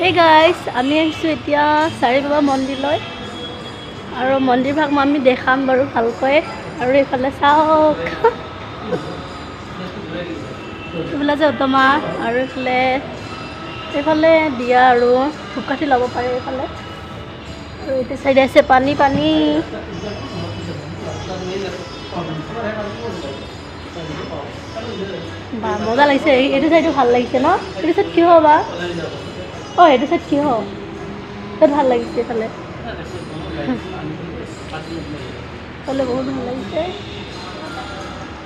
Hey guys, আমি আহিছোঁ এতিয়া চাৰি বাবা মন্দিৰলৈ আৰু মন্দিৰভাগ আমি দেখাম বাৰু ভালকৈ আৰু এইফালে চাওক এইফালে যে উত্তমা আৰু এইফালে দিয়া আৰু ধূপকাঠি ল'ব পাৰে এইফালে আৰু এইটো চাইডে আছে পানী বা মজা লাগিছে এইটো চাইডো ভাল লাগিছে ন এইটো চাইড কিয় বা এইটো চাইড কিয় তাত ভাল লাগিছে এইফালে এইফালে বহুত ভাল লাগিছে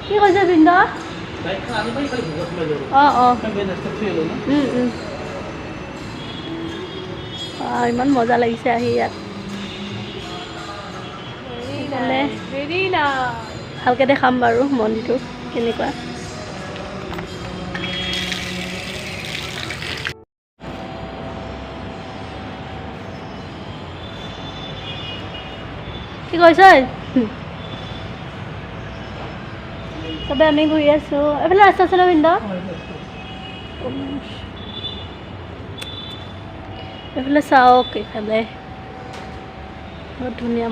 কি কৈছে বৃন্দ ইমান মজা লাগিছে আহি ইয়াত ভালকৈ দেখাম বাৰু মন্দিৰটো কেনেকুৱা কি কৈছে চবে আমি ঘূৰি আছোঁ এইফালে ৰাস্তা আছে ন বৃন্দ এইফালে চাওক এইফালে বহুত ধুনীয়া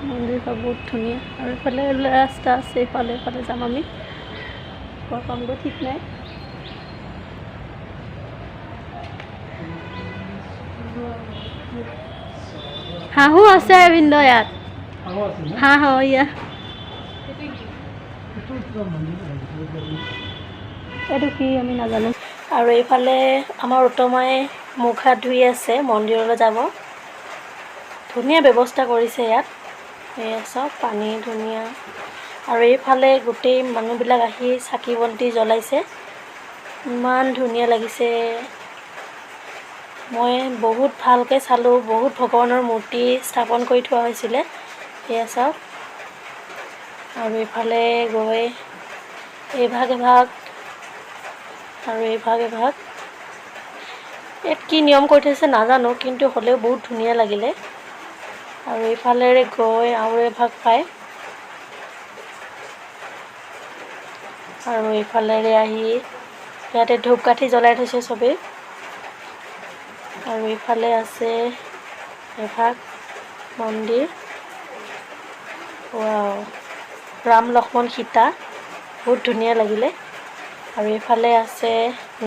মন্দিৰভাগ বহুত ধুনীয়া আৰু এইফালে ৰাস্তা আছে এইফালে যাম আমি বৰ পামগৈ ঠিক নাই হাঁহো আছে বৃন্দ ইয়াত হাঁহ ইয়া এইটো কি আমি নাজানো আৰু এইফালে আমাৰ উত্তমাই মুখ হাত ধুই আছে মন্দিৰলৈ যাব ধুনীয়া ব্যৱস্থা কৰিছে ইয়াত এয়া চব পানী ধুনীয়া আৰু এইফালে গোটেই মানুহবিলাক আহি চাকি বন্তি জ্বলাইছে ইমান ধুনীয়া লাগিছে মই বহুত ভালকৈ চালোঁ বহুত ভগৱানৰ মূৰ্তি স্থাপন কৰি থোৱা হৈছিলে এয়া চাওক আৰু এইফালে গৈ এভাগ আৰু এভাগ ইয়াত কি নিয়ম কৰি থৈছে নাজানো কিন্তু হ'লেও বহুত ধুনীয়া লাগিলে আৰু এইফালেৰে গৈ আৰু এভাগ পায় আৰু এইফালেৰে আহি ইয়াতে ধূপকাঠি জ্বলাই থৈছে চবেই আৰু এইফালে আছে এভাগ মন্দিৰ ৰাম লক্ষ্মণ সীতা বহুত ধুনীয়া লাগিলে আৰু এইফালে আছে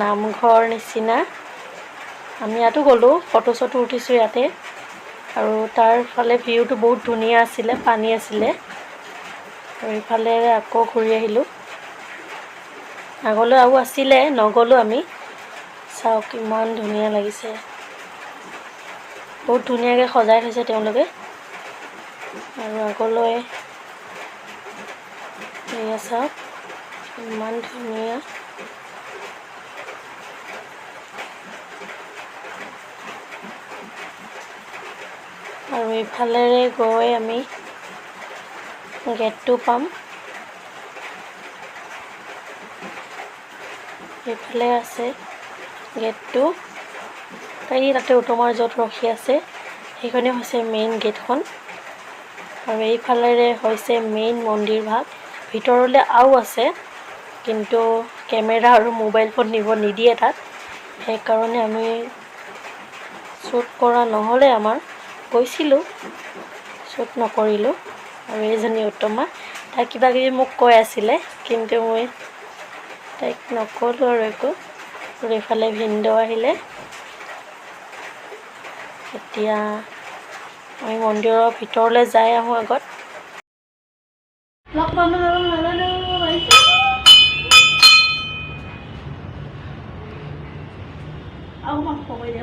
নামঘৰ নিচিনা আমি ইয়াতো গ'লোঁ ফটো চটো উঠিছোঁ ইয়াতে আৰু তাৰ ফালে ভিউটো বহুত ধুনীয়া আছিলে পানী আছিলে আৰু এইফালে আকৌ ঘূৰি আহিলোঁ আগলৈ আৰু আছিলে নগ'লোঁ আমি চাওক ইমান ধুনীয়া লাগিছে বহুত ধুনীয়াকৈ সজাই থৈছে তেওঁলোকে আৰু আগলৈ এয়া চাওক ইমান ধুনীয়া আৰু এইফালেৰে গৈ আমি গেটটো পাম এইফালে আছে গেটটো তাতে উত্তমাৰ য'ত ৰখি আছে সেইখনেই হৈছে মেইন গেটখন আৰু এইফালেৰে হৈছে মেইন মন্দিৰ ভাগ ভিতৰলৈ আৰু আছে কিন্তু কেমেৰা আৰু মোবাইল ফোন নিব নিদিয়ে তাত সেইকাৰণে আমি শ্বুট কৰা নহ'লে আমাৰ গৈছিলোঁ শ্বুট নকৰিলোঁ আৰু এইজনী উত্তমা তাই কিবাকিবি মোক কৈ আছিলে কিন্তু মই তাইক নক'লোঁ আৰু একো আৰু এইফালে ভিনদেউ আহিলে এতিয়া আমি মন্দিৰৰ ভিতৰলৈ যাই আহোঁ আগত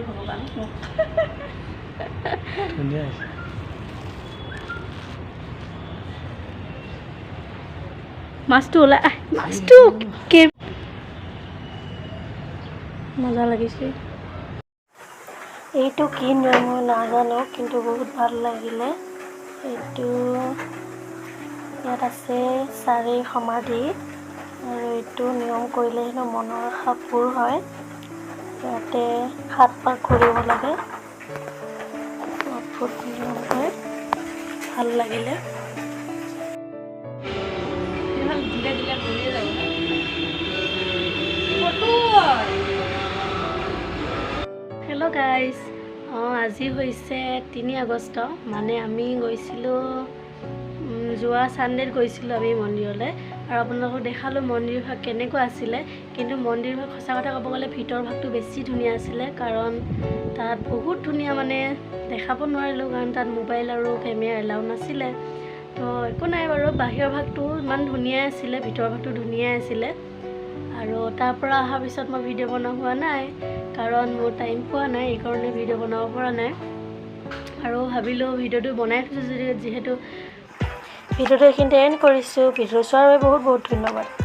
ভগৱান মাছটো ওলাই মাছটো মজা লাগিছে এইটো কি নিয়ম মই নাজানো কিন্তু বহুত ভাল লাগিলে এইটো ইয়াত আছে চাৰি সমাধি আৰু এইটো নিয়ম কৰিলে হেনো মনৰ আশা পূৰ হয় ইয়াতে 7 পাক ঘূৰিব লাগে অদ্ভুত নিয়ম হয় ভাল লাগিলে হেল্ল' গাইজ আজি হৈছে 3 আগষ্ট মানে আমি গৈছিলোঁ যোৱা ছানডেত গৈছিলোঁ আমি মন্দিৰলৈ আৰু আপোনালোকক দেখালোঁ মন্দিৰ ভাগ কেনেকুৱা আছিলে কিন্তু মন্দিৰ ভাগ সঁচা কথা ক'ব গ'লে ভিতৰ ভাগটো বেছি ধুনীয়া আছিলে কাৰণ তাত বহুত ধুনীয়া মানে দেখাব নোৱাৰিলোঁ কাৰণ তাত মোবাইল আৰু কেমেৰা এলাউ নাছিলে তো একো নাই বাৰু বাহিৰৰ ভাগটো ইমান ধুনীয়াই আছিলে ভিতৰ ভাগটো ধুনীয়াই আছিলে আৰু তাৰ পৰা অহাৰ পিছত মই ভিডিঅ' বনোৱা হোৱা নাই কাৰণ মোৰ টাইম পোৱা নাই এইকাৰণে ভিডিঅ' বনাব পৰা নাই আৰু ভাবিলোঁ ভিডিঅ'টো বনাই থৈছোঁ যিহেতু ভিডিঅ'টো এইখিনিতে এণ্ড কৰিছোঁ ভিডিঅ' চোৱাৰ বাবে বহুত বহুত ধন্যবাদ।